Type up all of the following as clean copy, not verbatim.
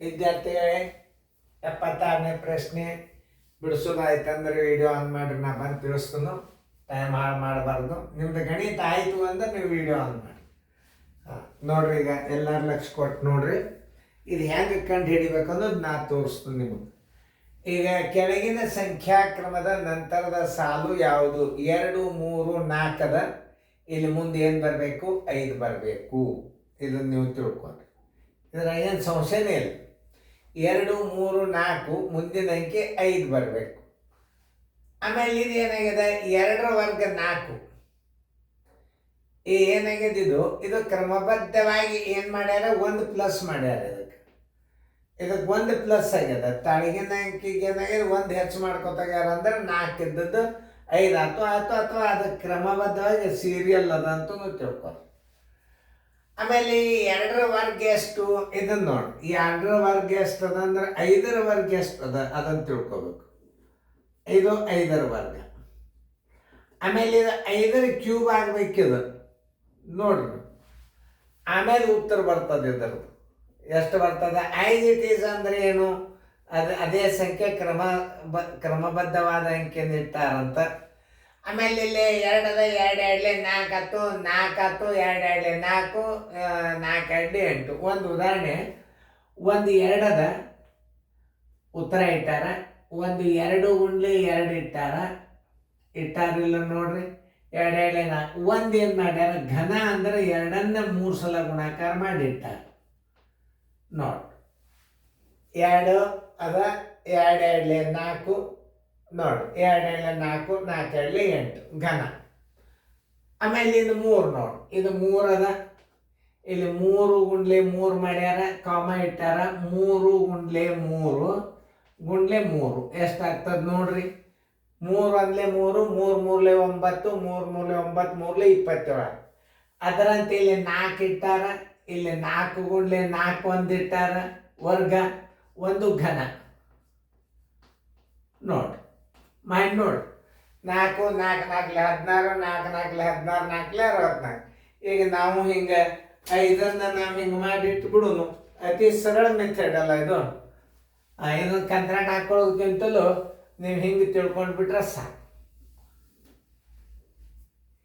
ವಿದ್ಯಾರ್ಥಿಗಳೇ, 76ನೇ ಪ್ರಶ್ನೆ ಬಿಡಿಸೋದಾಯ್ತಂದ್ರೆ video on ಮಾಡಿ ನಾ ಬಂದು ತಿಳಿಸ್ತೀನಿ. ಟೈಮ್ ಹಾಳು ಮಾಡಬಾರ್ದು. ನಿಮ್ದು ಗಣಿತ ಆಯಿತು ಅಂದ್ರೆ ನೀವು ವಿಡಿಯೋ ಆನ್ ಮಾಡಿ. ನೋಡ್ರಿ, ಈಗ ಎಲ್ಲರೂ ಲಕ್ಷ ಕೊಟ್ಟು ನೋಡ್ರಿ. ಇದು ಹೆಂಗೆ ಕಂಡು ಹಿಡಿಬೇಕನ್ನೋದು ನಾ ತೋರಿಸ್ತೀನಿ ನಿಮಗೆ. ಈಗ ಕೆಳಗಿನ ಸಂಖ್ಯಾಕ್ರಮದ ನಂತರದ ಸಾಲು ಯಾವುದು? 2, 3, 4 ಅದ. ಇಲ್ಲಿ ಮುಂದೆ ಏನು ಬರಬೇಕು? 5 ಬರಬೇಕು. ಇದನ್ನು ನೀವು ತಿಳ್ಕೊಳ್ರಿ. ಇದರ ಏನು ಸಂಶಯನೇ ಇಲ್ಲ. 2, 3, 4 ಮುಂದಿನ ಅಂಕೆ 5 ಬರಬೇಕು. ಆಮೇಲೆ ಇದು ಏನಾಗಿದೆ? 2ರ ವರ್ಗ 4. ಏನಾಗಿದೆ? ಇದು ಕ್ರಮಬದ್ಧವಾಗಿ ಏನು ಮಾಡ್ಯಾರ? 1 ಪ್ಲಸ್ ಮಾಡ್ಯಾರ. ಇದಕ್ಕೆ 1 ಪ್ಲಸ್ ಆಗ್ಯದ. ತಳಗಿನ ಅಂಕಿಗೆ ಏನಾಗಿದೆ? 1 ಹೆಚ್ಚು ಮಾಡ್ಕೊತಾಗ್ಯಾರ ಅಂದ್ರೆ 4 ಇದ್ದದ್ದು 5 ಆಯ್ತು. ಅಥವಾ ಅದಕ್ಕೆ ಕ್ರಮಬದ್ಧವಾಗಿ ಸೀರಿಯಲ್ ಅದ ಅಂತ ತಿಳ್ಕೊರಿ. ಆಮೇಲೆ ಈ 2ರ ವರ್ಗ ಎಷ್ಟು? ಇದನ್ನ ನೋಡಿ. ಈ 2ರ ವರ್ಗ ಎಷ್ಟು ಅದ ಅಂದ್ರೆ 5ರ ವರ್ಗ ಎಷ್ಟು ಅದ ಅದನ್ನು ತಿಳ್ಕೊಬೇಕು. ಇದು 5ರ ವರ್ಗ. ಆಮೇಲೆ ಇದು 5ರ ಕ್ಯೂಬ್ ಆಗ್ಬೇಕಿದು ನೋಡ್ರಿ. ಆಮೇಲೆ ಉತ್ತರ ಬರ್ತದೆ. ಇದರದ್ದು ಎಷ್ಟು ಬರ್ತದೆ? ಆ್ಯಸ್ ಇಟ್ ಈಸ್ ಅಂದ್ರೆ ಏನು? ಅದೇ ಸಂಖ್ಯೆ ಕ್ರಮಬದ್ಧವಾದ ಅಂಕೆಯನ್ನು ಇಟ್ಟಾರಂತ. ಆಮೇಲೆ ಇಲ್ಲಿ 2 ಅದ, 2 2 4 ಆಯ್ತು, 4 ಆಯ್ತು, 2 2 4, 4 2 8. ಒಂದು ಉದಾಹರಣೆ, 1 2 ಅದ, ಉತ್ತರ ಇಟ್ಟಾರ. 1 2 ಗುಂಡ್ಲೆ 2 ಇಟ್ಟಾರಿಲ್ಲ ನೋಡ್ರಿ. 2 2 4. 1 ಏನು ಮಾಡ್ಯಾರ? ಘನ ಅಂದ್ರೆ 2ನ್ನ 3 ಸಲ ಗುಣಾಕಾರ ಮಾಡಿ ಇಟ್ಟಾರ ನೋಡಿ. 2 ಅದ, 2 2 4 ನೋಡಿ. 2 2 4, 4 2 8 ಘನ. ಆಮೇಲೆ ಇದು 3 ನೋಡಿ. ಇದು 3 ಅದ. ಇಲ್ಲಿ 3 ಗುಂಡ್ಲೆ 3 ಮಾಡ್ಯಾರ, ಕಾಮ ಇಟ್ಟಾರ. 3 ಗುಂಡ್ಲೆ 3 ಗುಂಡ್ಲೆ 3 ಎಷ್ಟಾಗ್ತದೆ ನೋಡ್ರಿ. 3 ಅಂದ್ಲೆ 3, 3 3 9, 3 3 9, 3 27. ಅದರಂತೆ ಇಲ್ಲಿ 4 ಇಟ್ಟಾರ. ಇಲ್ಲಿ 4 ಗುಂಡ್ಲೆ 4 ಒಂದು ಇಟ್ಟಾರ. ವರ್ಗ 1 ಘನ ನೋಡಿ. ಮಾಡಿ ನೋಡಿ. 4 4 4 16, 4 4 16, 4 64. ಈಗ ನಾವು ಹಿಂಗೆ 5ಅನ್ನು ನಾವು ಹಿಂಗೆ ಮಾಡಿ ಇಟ್ಬಿಡೋನು. ಅತಿ ಸರಳ ಮೆಥಡ್ ಅಲ್ಲ ಇದು. ಇದನ್ನು ಕಂತ್ರಾಟ ಹಾಕೊಳ್ಳೋದಕ್ಕಿಂತಲೂ ನೀವು ಹಿಂಗೆ ತಿಳ್ಕೊಂಡ್ಬಿಟ್ರೆ ಸಾಕು.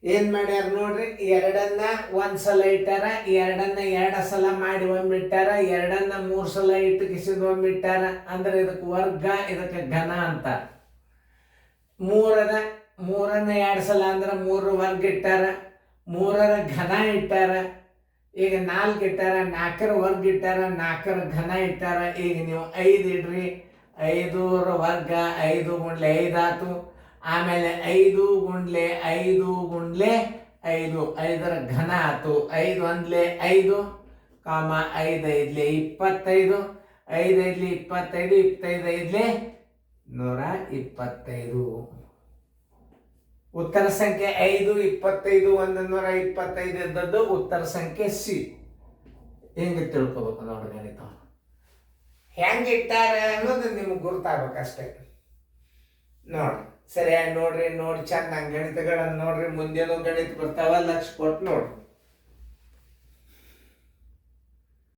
ಏನು ಮಾಡ್ಯಾರ ನೋಡ್ರಿ. 2ಅನ್ನ 1 ಸಲ ಇಟ್ಟಾರ, 2ಅನ್ನ 2 ಸಲ ಮಾಡಿ ಒಮ್ಮೆ ಇಟ್ಟಾರ, 2ಅನ್ನ 3 ಸಲ ಇಟ್ಟು ಕಿಸಿದ ಒಮ್ಮೆ ಇಟ್ಟಾರ. ಅಂದ್ರೆ ಇದಕ್ಕೆ ವರ್ಗ, ಇದಕ್ಕೆ ಘನ ಅಂತ. 3ಅದ, 3ಅನ್ನ 2 ಸಲ ಅಂದ್ರೆ 3 ವರ್ಗ ಇಟ್ಟಾರ, 3ರ ಘನ ಇಟ್ಟಾರ. ಈಗ 4 ಇಟ್ಟಾರ, 4ರ ವರ್ಗ ಇಟ್ಟಾರ, 4ರ ಘನ ಇಟ್ಟಾರ. ಈಗ ನೀವು 5 ಇಡ್ರಿ. 5ರ ವರ್ಗ 5 ಗುಂಡ್ಲೆ 5 ಆಯ್ತು. ಆಮೇಲೆ 5 ಗುಂಡ್ಲೆ 5 ಗುಂಡ್ಲೆ 5, 5ರ ಘನ ಆಯ್ತು. 5 1 5, 5 5 25, 5 5 25, 25 125. ಉತ್ತರ ಸಂಖ್ಯೆ 5, 25, 125 ಇದ್ದದ್ದು ಉತ್ತರ ಸಂಖ್ಯೆ ಸಿ. ಹಿಂಗೆ ತಿಳ್ಕೊಬೇಕು ನೋಡಿ. ಗಣಿತ ಹೆಂಗೆ ಇಟ್ಟಾರೆ ಅನ್ನೋದು ನಿಮ್ಗೆ ಗುರ್ತಾಗಬೇಕಷ್ಟೇ ನೋಡಿ. ಸರಿಯಾಗಿ ನೋಡ್ರಿ. ನೋಡಿ ಚೆನ್ನಾಗಿ ಗಣಿತಗಳನ್ನು ನೋಡ್ರಿ. ಮುಂದೇನು ಗಣಿತ ಬರ್ತಾವ, ಲಕ್ಷ ಕೊಟ್ಟು ನೋಡ್ರಿ.